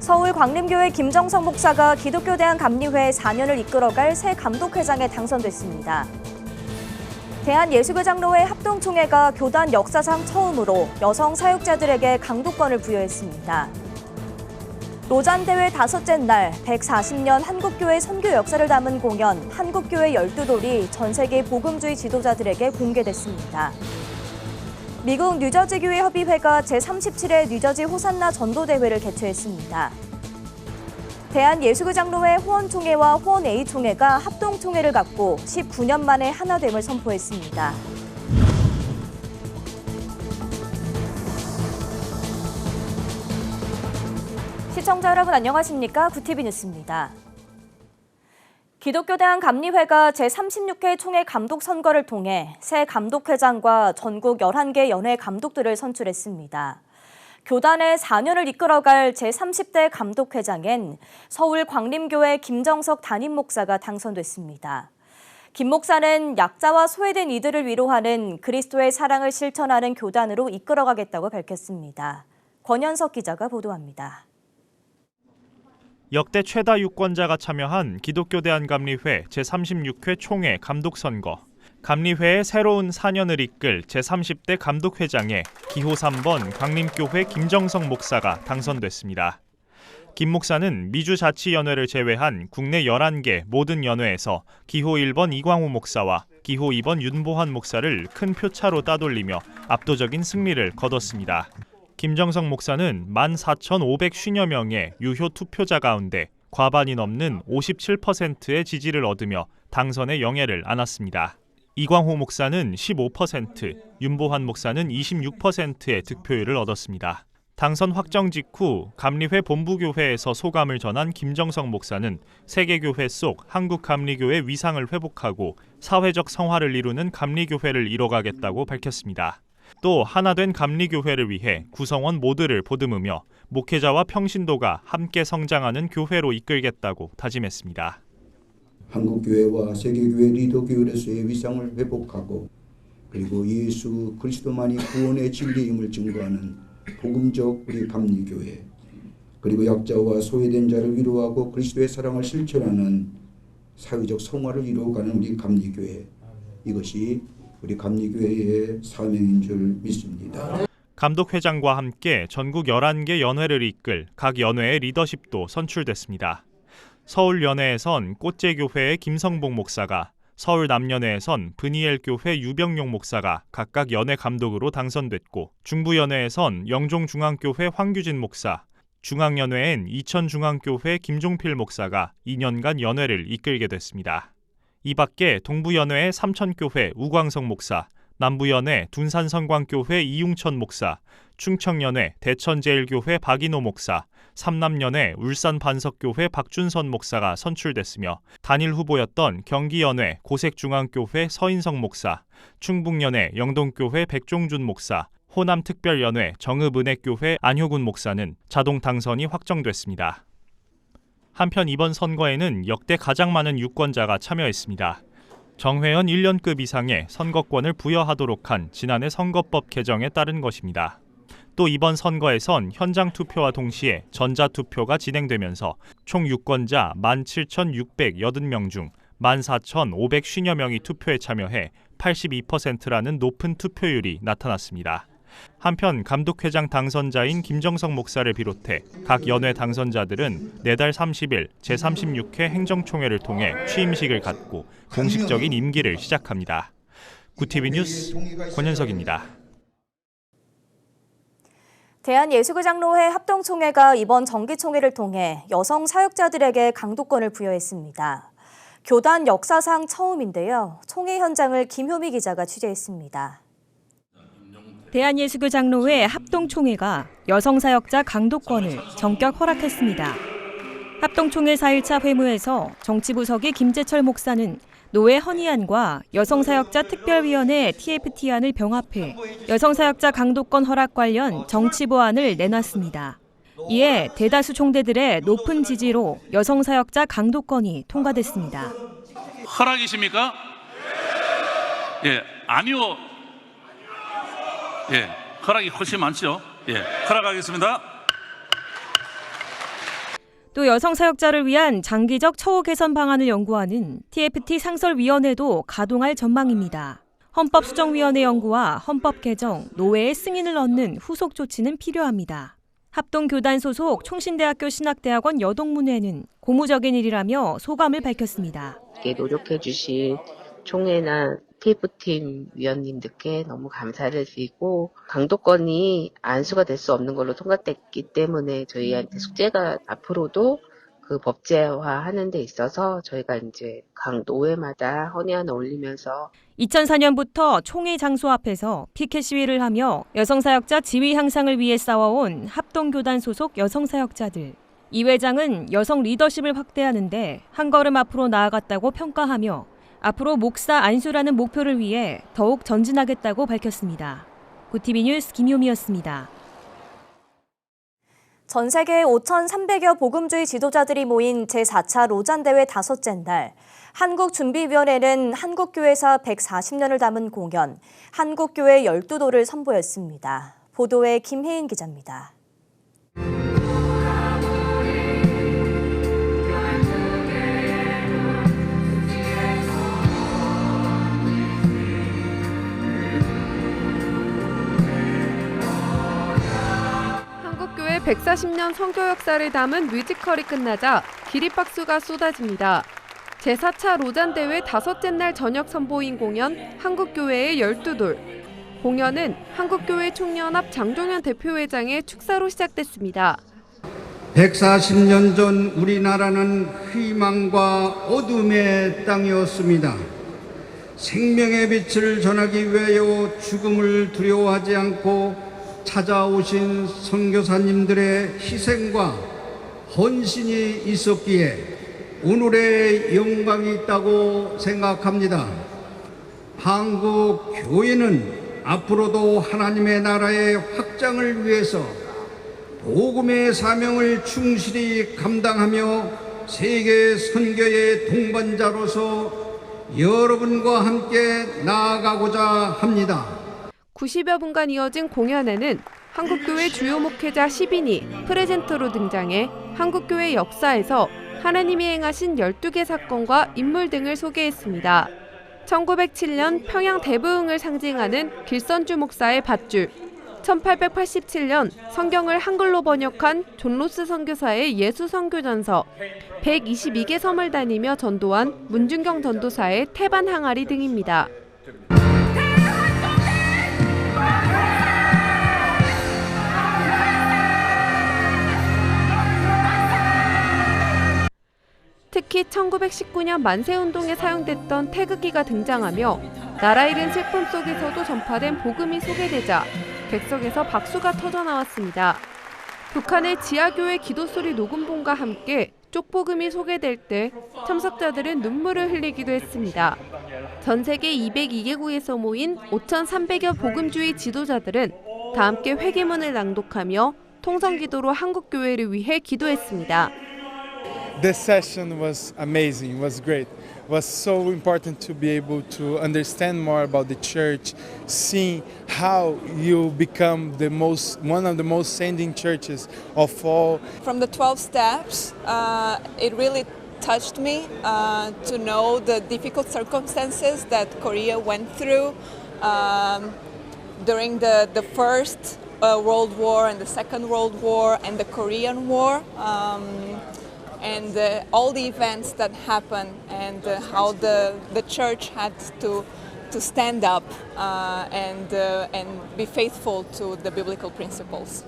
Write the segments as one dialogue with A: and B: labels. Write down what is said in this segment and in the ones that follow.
A: 서울 광림교회 김정석 목사가 기독교대한감리회 4년을 이끌어갈 새 감독회장에 당선됐습니다. 대한예수교장로회 합동총회가 교단 역사상 처음으로 여성 사역자들에게 강독권을 부여했습니다. 로잔대회 5째 날 140년 한국교회 선교 역사를 담은 공연 한국교회 12돌이 전 세계 복음주의 지도자들에게 공개됐습니다. 미국 뉴저지교회 협의회가 제37회 뉴저지 호산나 전도대회를 개최했습니다. 대한예수교장로회 호원총회와 호원A총회가 합동총회를 갖고 19년 만에 하나됨을 선포했습니다. 시청자 여러분 안녕하십니까? 구TV 뉴스입니다. 기독교대한감리회가 제36회 총회 감독 선거를 통해 새 감독회장과 전국 11개 연회 감독들을 선출했습니다. 교단의 4년을 이끌어갈 제30대 감독회장엔 서울 광림교회 김정석 담임 목사가 당선됐습니다. 김 목사는 약자와 소외된 이들을 위로하는 그리스도의 사랑을 실천하는 교단으로 이끌어가겠다고 밝혔습니다. 권현석 기자가 보도합니다.
B: 역대 최다 유권자가 참여한 기독교대한감리회 제36회 총회 감독선거. 감리회의 새로운 4년을 이끌 제30대 감독회장에 기호 3번 광림교회 김정석 목사가 당선됐습니다. 김 목사는 미주자치연회를 제외한 국내 11개 모든 연회에서 기호 1번 이광호 목사와 기호 2번 윤보환 목사를 큰 표차로 따돌리며 압도적인 승리를 거뒀습니다. 김정석 목사는 14,550여 명의 유효 투표자 가운데 과반이 넘는 57%의 지지를 얻으며 당선의 영예를 안았습니다. 이광호 목사는 15%, 윤보환 목사는 26%의 득표율을 얻었습니다. 당선 확정 직후 감리회 본부교회에서 소감을 전한 김정석 목사는 세계교회 속 한국감리교회 위상을 회복하고 사회적 성화를 이루는 감리교회를 이뤄가겠다고 밝혔습니다. 또 하나된 감리교회를 위해 구성원 모두를 보듬으며 목회자와 평신도가 함께 성장하는 교회로 이끌겠다고 다짐했습니다.
C: 한국교회와 세계교회 리더교회로서의 위상을 회복하고 그리고 예수 그리스도만이 구원의 진리임을 증거하는 복음적 우리 감리교회 그리고 약자와 소외된 자를 위로하고 그리스도의 사랑을 실천하는 사회적 성화를 이루어가는 우리 감리교회 이것이 우리 감리교회의 사명인 줄 믿습니다.
B: 감독회장과 함께 전국 11개 연회를 이끌 각 연회의 리더십도 선출됐습니다. 서울연회에선 꽃제교회의 김성복 목사가, 서울남연회에선 브니엘교회 유병용 목사가 각각 연회 감독으로 당선됐고 중부연회에선 영종중앙교회 황규진 목사, 중앙연회엔 이천중앙교회 김종필 목사가 2년간 연회를 이끌게 됐습니다. 이 밖에 동부연회의 삼천교회 우광석 목사, 남부연회 둔산성광교회 이웅천 목사, 충청연회 대천제일교회 박인호 목사, 삼남연회 울산반석교회 박준선 목사가 선출됐으며 단일 후보였던 경기연회 고색중앙교회 서인성 목사, 충북연회 영동교회 백종준 목사, 호남특별연회 정읍은혜교회 안효군 목사는 자동 당선이 확정됐습니다. 한편 이번 선거에는 역대 가장 많은 유권자가 참여했습니다. 정회원 1년급 이상의 선거권을 부여하도록 한 지난해 선거법 개정에 따른 것입니다. 또 이번 선거에선 현장 투표와 동시에 전자투표가 진행되면서 총 유권자 17,680명 중 14,550여 명이 투표에 참여해 82%라는 높은 투표율이 나타났습니다. 한편 감독회장 당선자인 김정석 목사를 비롯해 각 연회 당선자들은 내달 30일 제36회 행정총회를 통해 취임식을 갖고 공식적인 임기를 시작합니다. 구TV 뉴스 권현석입니다.
A: 대한예수교장로회 합동총회가 이번 정기총회를 통해 여성 사역자들에게 강독권을 부여했습니다. 교단 역사상 처음인데요. 총회 현장을 김효미 기자가 취재했습니다.
D: 대한예수교장로회 합동총회가 여성사역자 강독권을 전격 허락했습니다. 합동총회 4일차 회무에서 정치부석의 김재철 목사는 노회 헌의안과 여성사역자 특별위원회 TFT안을 병합해 여성사역자 강독권 허락 관련 정치보안을 내놨습니다. 이에 대다수 총대들의 높은 지지로 여성사역자 강독권이 통과됐습니다.
E: 허락이십니까? 예, 아니요. 예, 허락이 훨씬 많죠. 예, 허락하겠습니다.
D: 또 여성 사역자를 위한 장기적 처우 개선 방안을 연구하는 TFT 상설위원회도 가동할 전망입니다. 헌법수정위원회 연구와 헌법 개정, 노회의 승인을 얻는 후속 조치는 필요합니다. 합동교단 소속 총신대학교 신학대학원 여동문회는 고무적인 일이라며 소감을 밝혔습니다.
F: 노력해 주신 총회나 TF팀 위원님들께 너무 감사를 드리고 강도권이 안수가 될 수 없는 걸로 통과됐기 때문에 저희한테 숙제가 앞으로도 그 법제화하는 데 있어서 저희가 이제 각 노회마다 헌의안을 올리면서
D: 2004년부터 총회 장소 앞에서 피켓 시위를 하며 여성사역자 지위 향상을 위해 싸워온 합동교단 소속 여성사역자들. 이 회장은 여성 리더십을 확대하는데 한 걸음 앞으로 나아갔다고 평가하며 앞으로 목사 안수라는 목표를 위해 더욱 전진하겠다고 밝혔습니다. 고티비 뉴스 김효미였습니다.
A: 전 세계 5,300여 복음주의 지도자들이 모인 제4차 로잔대회 다섯째 날, 한국준비위원회는 한국교회사 140년을 담은 공연, 한국교회 12도를 선보였습니다. 보도에 김혜인 기자입니다.
G: 한국교회 140년 선교 역사를 담은 뮤지컬이 끝나자 기립박수가 쏟아집니다. 제4차 로잔대회 다섯째 날 저녁 선보인 공연 한국교회의 12돌. 공연은 한국교회 총연합 장종현 대표회장의 축사로 시작됐습니다.
H: 140년 전 우리나라는 희망과 어둠의 땅이었습니다. 생명의 빛을 전하기 위하여 죽음을 두려워하지 않고 찾아오신 선교사님들의 희생과 헌신이 있었기에 오늘의 영광이 있다고 생각합니다. 한국 교회는 앞으로도 하나님의 나라의 확장을 위해서 복음의 사명을 충실히 감당하며 세계 선교의 동반자로서 여러분과 함께 나아가고자 합니다.
G: 90여 분간 이어진 공연에는 한국교회 주요 목회자 10인이 프레젠터로 등장해 한국교회 역사에서 하나님이 행하신 12개 사건과 인물 등을 소개했습니다. 1907년 평양 대부흥을 상징하는 길선주 목사의 밧줄, 1887년 성경을 한글로 번역한 존 로스 선교사의 예수 선교전서, 122개 섬을 다니며 전도한 문준경 전도사의 태반 항아리 등입니다. 특히 1919년 만세운동에 사용됐던 태극기가 등장하며 나라 잃은 슬픔 속에서도 전파된 복음이 소개되자 객석에서 박수가 터져나왔습니다. 북한의 지하교회 기도소리 녹음본과 함께 쪽복음이 소개될 때 참석자들은 눈물을 흘리기도 했습니다. 전 세계 202개국에서 모인 5,300여 복음주의 지도자들은 다 함께 회개문을 낭독하며 통성기도로 한국교회를 위해 기도했습니다.
I: This session was amazing, was great. It was so important to be able to understand more about the church, seeing how you become one of the most sending churches of all.
J: From the 12 steps, it really touched me to know the difficult circumstances that Korea went through during the First World War and the Second World War and the Korean War. And all the events that happened and how the church had to stand up and be faithful to the biblical principles.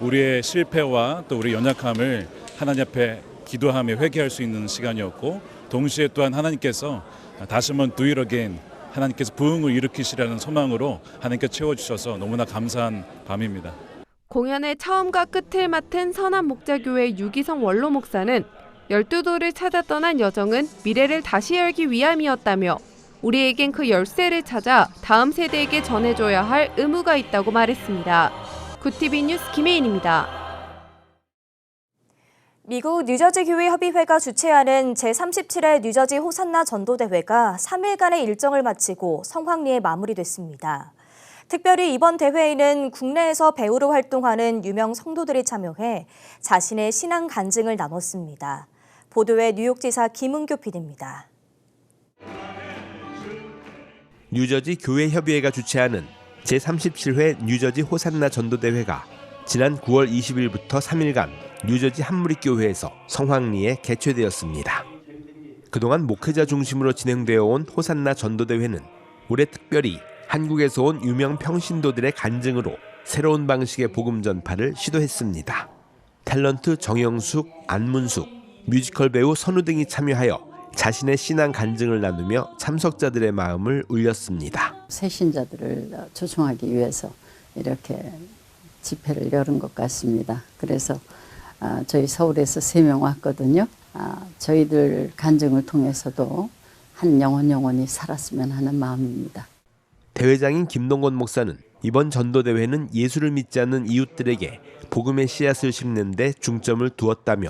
K: 우리의 실패와 또 우리 연약함을 하나님 앞에 기도하며 회개할 수 있는 시간이었고 동시에 또한 하나님께서 다시 한번 do it again 하나님께서 부흥을 일으키시라는 소망으로 하나님께 채워주셔서 너무나 감사한 밤입니다.
G: 공연의 처음과 끝을 맡은 선한목자교회 유기성 원로 목사는 12돌을 찾아 떠난 여정은 미래를 다시 열기 위함이었다며 우리에겐 그 열쇠를 찾아 다음 세대에게 전해줘야 할 의무가 있다고 말했습니다. 굿티비 뉴스 김혜인입니다.
A: 미국 뉴저지 교회 협의회가 주최하는 제37회 뉴저지 호산나 전도대회가 3일간의 일정을 마치고 성황리에 마무리됐습니다. 특별히 이번 대회에는 국내에서 배우로 활동하는 유명 성도들이 참여해 자신의 신앙 간증을 나눴습니다. 보도에 뉴욕지사 김은교 PD입니다.
L: 뉴저지 교회협의회가 주최하는 제37회 뉴저지 호산나 전도대회가 지난 9월 20일부터 3일간 뉴저지 한무리교회에서 성황리에 개최되었습니다. 그동안 목회자 중심으로 진행되어 온 호산나 전도대회는 올해 특별히 한국에서 온 유명 평신도들의 간증으로 새로운 방식의 복음 전파를 시도했습니다. 탤런트 정영숙, 안문숙, 뮤지컬 배우 선우 등이 참여하여 자신의 신앙 간증을 나누며 참석자들의 마음을 울렸습니다.
M: 새신자들을 초청하기 위해서 이렇게 집회를 열은 것 같습니다. 그래서 저희 서울에서 3명 왔거든요. 저희들 간증을 통해서도 한 영혼이 살았으면 하는 마음입니다.
L: 대회장인 김동건 목사는 이번 전도대회는 예수를 믿지 않는 이웃들에게 복음의 씨앗을 심는 데 중점을 두었다며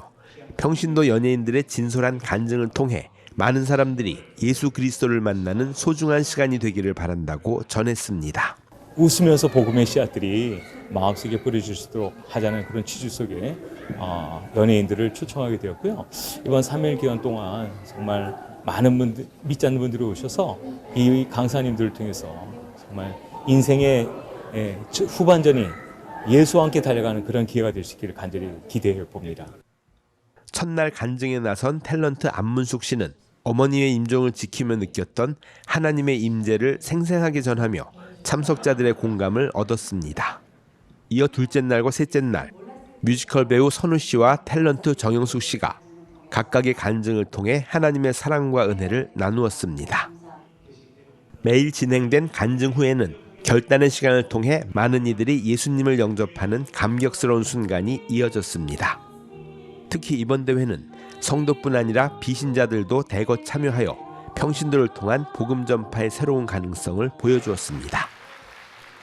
L: 평신도 연예인들의 진솔한 간증을 통해 많은 사람들이 예수 그리스도를 만나는 소중한 시간이 되기를 바란다고 전했습니다.
N: 웃으면서 복음의 씨앗들이 마음속에 뿌려질 수 있도록 하자는 그런 취지 속에 연예인들을 초청하게 되었고요. 이번 3일 기간 동안 정말 많은 분들, 믿지 않는 분들이 오셔서 이 강사님들을 통해서 정말 인생의 후반전이 예수와 함께 달려가는 그런 기회가 될 수 있기를 간절히 기대해 봅니다.
L: 첫날 간증에 나선 탤런트 안문숙 씨는 어머니의 임종을 지키며 느꼈던 하나님의 임재를 생생하게 전하며 참석자들의 공감을 얻었습니다. 이어 둘째 날과 셋째 날 뮤지컬 배우 선우 씨와 탤런트 정영숙 씨가 각각의 간증을 통해 하나님의 사랑과 은혜를 나누었습니다. 매일 진행된 간증 후에는 결단의 시간을 통해 많은 이들이 예수님을 영접하는 감격스러운 순간이 이어졌습니다. 특히 이번 대회는 성도뿐 아니라 비신자들도 대거 참여하여 평신도를 통한 복음 전파의 새로운 가능성을 보여주었습니다.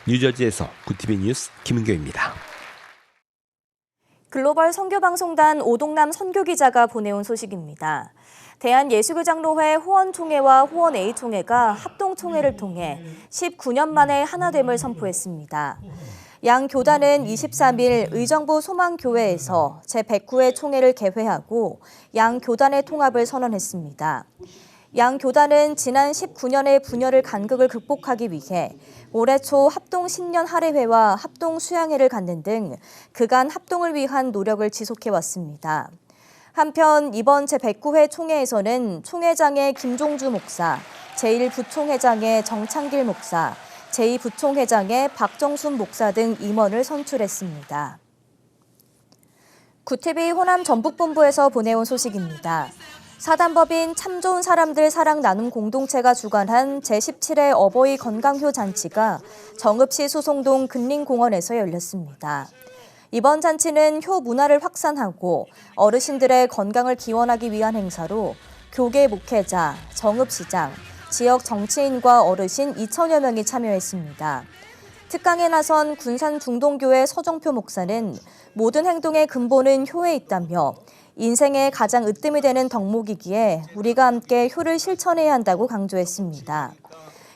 L: 뉴저지에서 구티비 뉴스 김은교입니다.
A: 글로벌 선교방송단 오동남 선교기자가 보내온 소식입니다. 대한예수교장로회 호원총회와 호원A총회가 합동총회를 통해 19년 만에 하나됨을 선포했습니다. 양 교단은 23일 의정부 소망교회에서 제109회 총회를 개회하고 양 교단의 통합을 선언했습니다. 양 교단은 지난 19년의 분열을 간극을 극복하기 위해 올해 초 합동 신년 할애회와 합동 수양회를 갖는 등 그간 합동을 위한 노력을 지속해왔습니다. 한편 이번 제109회 총회에서는 총회장의 김종주 목사, 제1부총회장의 정창길 목사, 제2부총회장의 박정순 목사 등 임원을 선출했습니다. 구티비 호남 전북본부에서 보내온 소식입니다. 사단법인 참 좋은 사람들 사랑 나눔 공동체가 주관한 제17회 어버이 건강효 잔치가 정읍시 수송동 근린공원에서 열렸습니다. 이번 잔치는 효 문화를 확산하고 어르신들의 건강을 기원하기 위한 행사로 교계 목회자, 정읍시장, 지역 정치인과 어르신 2천여 명이 참여했습니다. 특강에 나선 군산 중동교회 서정표 목사는 모든 행동의 근본은 효에 있다며 인생의 가장 으뜸이 되는 덕목이기에 우리가 함께 효를 실천해야 한다고 강조했습니다.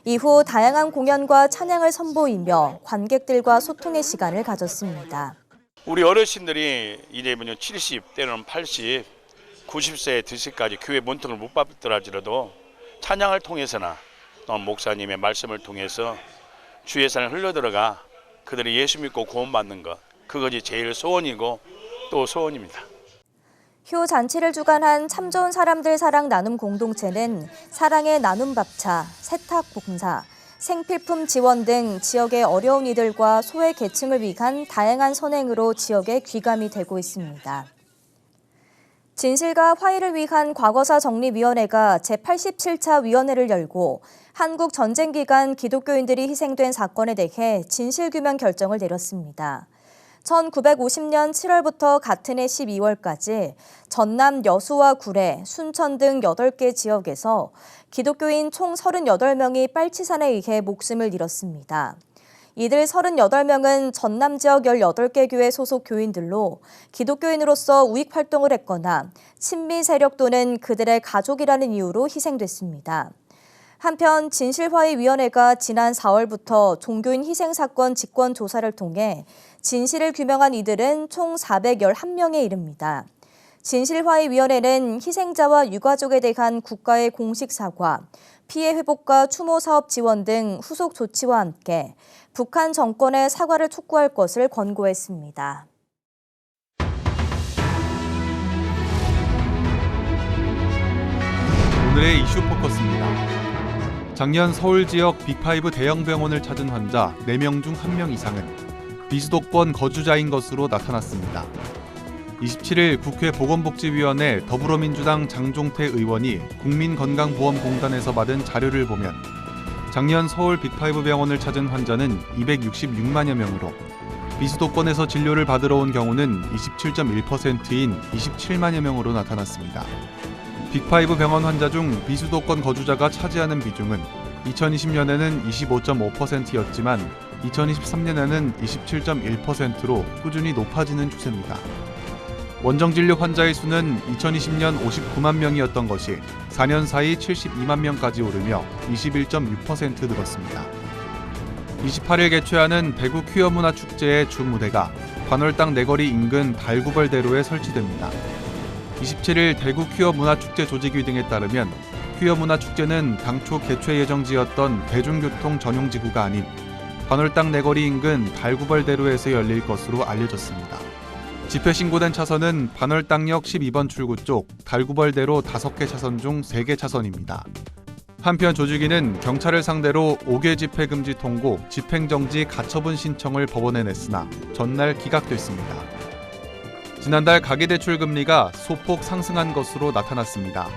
A: 이후 다양한 공연과 찬양을 선보이며 관객들과 소통의 시간을 가졌습니다.
O: 우리 어르신들이 이제 70, 때로는 80, 90세에 드실까지 교회 문턱을 못 밟더라도 찬양을 통해서나 또 목사님의 말씀을 통해서 주의 산을 흘러들어가 그들이 예수 믿고 구원받는 것, 그것이 제일 소원이고 또 소원입니다.
A: 효 잔치를 주관한 참 좋은 사람들 사랑 나눔 공동체는 사랑의 나눔 밥차, 세탁 봉사, 생필품 지원 등 지역의 어려운 이들과 소외 계층을 위한 다양한 선행으로 지역에 귀감이 되고 있습니다. 진실과 화해를 위한 과거사 정리위원회가 제87차 위원회를 열고 한국 전쟁 기간 기독교인들이 희생된 사건에 대해 진실규명 결정을 내렸습니다. 1950년 7월부터 같은 해 12월까지 전남 여수와 구례, 순천 등 8개 지역에서 기독교인 총 38명이 빨치산에 의해 목숨을 잃었습니다. 이들 38명은 전남 지역 18개 교회 소속 교인들로 기독교인으로서 우익 활동을 했거나 친미 세력 또는 그들의 가족이라는 이유로 희생됐습니다. 한편 진실화해위원회가 지난 4월부터 종교인 희생사건 직권 조사를 통해 진실을 규명한 이들은 총 411명에 이릅니다. 진실화해위원회는 희생자와 유가족에 대한 국가의 공식 사과, 피해 회복과 추모 사업 지원 등 후속 조치와 함께 북한 정권의 사과를 촉구할 것을 권고했습니다.
P: 오늘의 이슈 포커스입니다. 작년 서울 지역 빅5 대형 병원을 찾은 환자 4명 중 1명 이상은 비수도권 거주자인 것으로 나타났습니다. 27일 국회 보건복지위원회 더불어민주당 장종태 의원이 국민건강보험공단에서 받은 자료를 보면 작년 서울 빅5 병원을 찾은 환자는 266만여 명으로 비수도권에서 진료를 받으러 온 경우는 27.1%인 27만여 명으로 나타났습니다. 빅5 병원 환자 중 비수도권 거주자가 차지하는 비중은 2020년에는 25.5%였지만 2023년에는 27.1%로 꾸준히 높아지는 추세입니다. 원정진료 환자의 수는 2020년 59만 명이었던 것이 4년 사이 72만 명까지 오르며 21.6% 늘었습니다. 28일 개최하는 대구 퀴어문화축제의 주 무대가 관월당 내거리 인근 달구벌대로에 설치됩니다. 27일 대구 퀴어문화축제 조직위 등에 따르면 퀴어문화축제는 당초 개최 예정지였던 대중교통 전용지구가 아닌 관월당 내거리 인근 달구벌대로에서 열릴 것으로 알려졌습니다. 집회 신고된 차선은 반월당역 12번 출구 쪽 달구벌대로 5개 차선 중 3개 차선입니다. 한편 조직위는 경찰을 상대로 5개 집회 금지 통고, 집행정지 가처분 신청을 법원에 냈으나 전날 기각됐습니다. 지난달 가계대출 금리가 소폭 상승한 것으로 나타났습니다.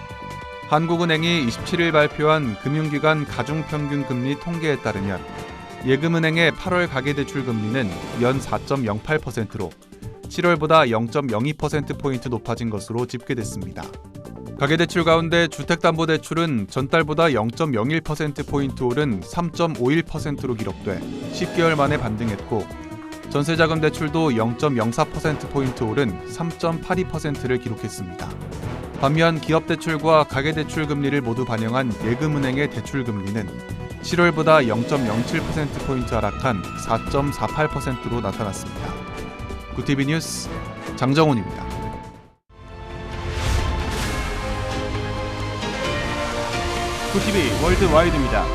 P: 한국은행이 27일 발표한 금융기관 가중평균 금리 통계에 따르면 예금은행의 8월 가계대출 금리는 연 4.08%로 7월보다 0.02%포인트 높아진 것으로 집계됐습니다. 가계대출 가운데 주택담보대출은 전달보다 0.01%포인트 오른 3.51%로 기록돼 10개월 만에 반등했고 전세자금 대출도 0.04%포인트 오른 3.82%를 기록했습니다. 반면 기업대출과 가계대출 금리를 모두 반영한 예금은행의 대출금리는 7월보다 0.07%포인트 하락한 4.48%로 나타났습니다. 구티비 뉴스 장정훈입니다.
Q: 구티비 월드와이드입니다.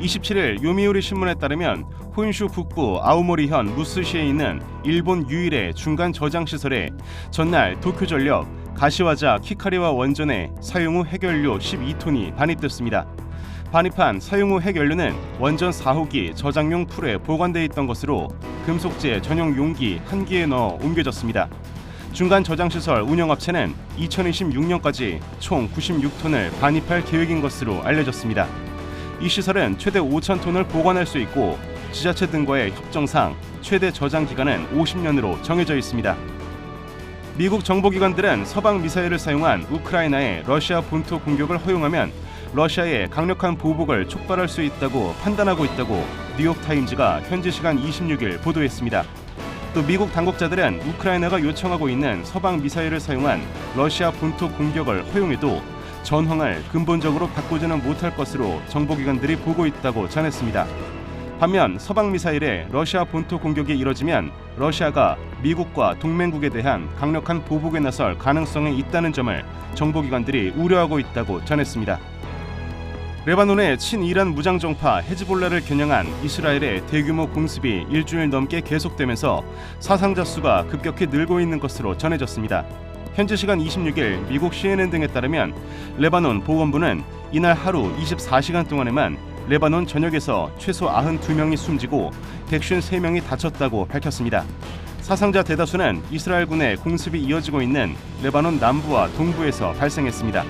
Q: 27일 요미우리 신문에 따르면 혼슈 북부 아오모리현 무스시에 있는 일본 유일의 중간 저장 시설에 전날 도쿄전력 가시와자 키카리와 원전의 사용 후 핵연료 12톤이 반입됐습니다. 반입한 사용 후 핵연료는 원전 4호기 저장용 풀에 보관돼 있던 것으로 금속재 전용 용기 1기에 넣어 옮겨졌습니다. 중간 저장시설 운영업체는 2026년까지 총 96톤을 반입할 계획인 것으로 알려졌습니다. 이 시설은 최대 5,000톤을 보관할 수 있고 지자체 등과의 협정상 최대 저장 기간은 50년으로 정해져 있습니다. 미국 정보기관들은 서방 미사일을 사용한 우크라이나의 러시아 본토 공격을 허용하면 러시아의 강력한 보복을 촉발할 수 있다고 판단하고 있다고 뉴욕타임즈가 현지 시간 26일 보도했습니다. 또 미국 당국자들은 우크라이나가 요청하고 있는 서방 미사일을 사용한 러시아 본토 공격을 허용해도 전황을 근본적으로 바꾸지는 못할 것으로 정보기관들이 보고 있다고 전했습니다. 반면 서방 미사일의 러시아 본토 공격이 이뤄지면 러시아가 미국과 동맹국에 대한 강력한 보복에 나설 가능성이 있다는 점을 정보기관들이 우려하고 있다고 전했습니다. 레바논의 친이란 무장정파 헤즈볼라를 겨냥한 이스라엘의 대규모 공습이 일주일 넘게 계속되면서 사상자 수가 급격히 늘고 있는 것으로 전해졌습니다. 현지 시간 26일 미국 CNN 등에 따르면 레바논 보건부는 이날 하루 24시간 동안에만 레바논 전역에서 최소 92명이 숨지고 153명이 다쳤다고 밝혔습니다. 사상자 대다수는 이스라엘군의 공습이 이어지고 있는 레바논 남부와 동부에서 발생했습니다.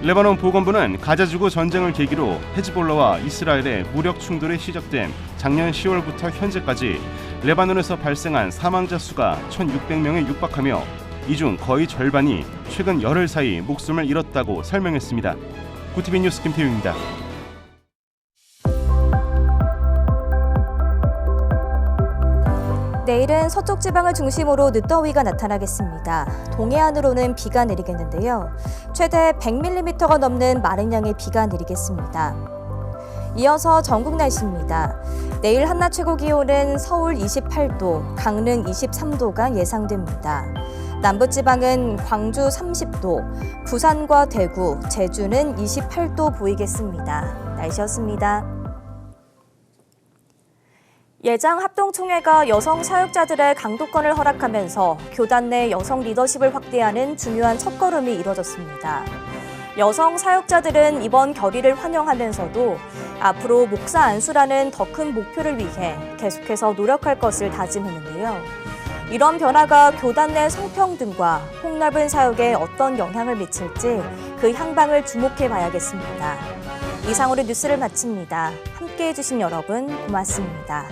Q: 레바논 보건부는 가자지구 전쟁을 계기로 헤즈볼라와 이스라엘의 무력 충돌이 시작된 작년 10월부터 현재까지 레바논에서 발생한 사망자 수가 1,600명에 육박하며 이 중 거의 절반이 최근 열흘 사이 목숨을 잃었다고 설명했습니다. 구티비 뉴스 김태웅입니다.
A: 내일은 서쪽 지방을 중심으로 늦더위가 나타나겠습니다. 동해안으로는 비가 내리겠는데요. 최대 100mm가 넘는 많은 양의 비가 내리겠습니다. 이어서 전국 날씨입니다. 내일 한낮 최고 기온은 서울 28도, 강릉 23도가 예상됩니다. 남부지방은 광주 30도, 부산과 대구, 제주는 28도 보이겠습니다. 날씨였습니다. 예장 합동총회가 여성 사역자들의 강도권을 허락하면서 교단 내 여성 리더십을 확대하는 중요한 첫걸음이 이뤄졌습니다. 여성 사역자들은 이번 결의를 환영하면서도 앞으로 목사 안수라는 더 큰 목표를 위해 계속해서 노력할 것을 다짐했는데요. 이런 변화가 교단 내 성평등과 폭넓은 사역에 어떤 영향을 미칠지 그 향방을 주목해 봐야겠습니다. 이상으로 뉴스를 마칩니다. 함께해 주신 여러분 고맙습니다.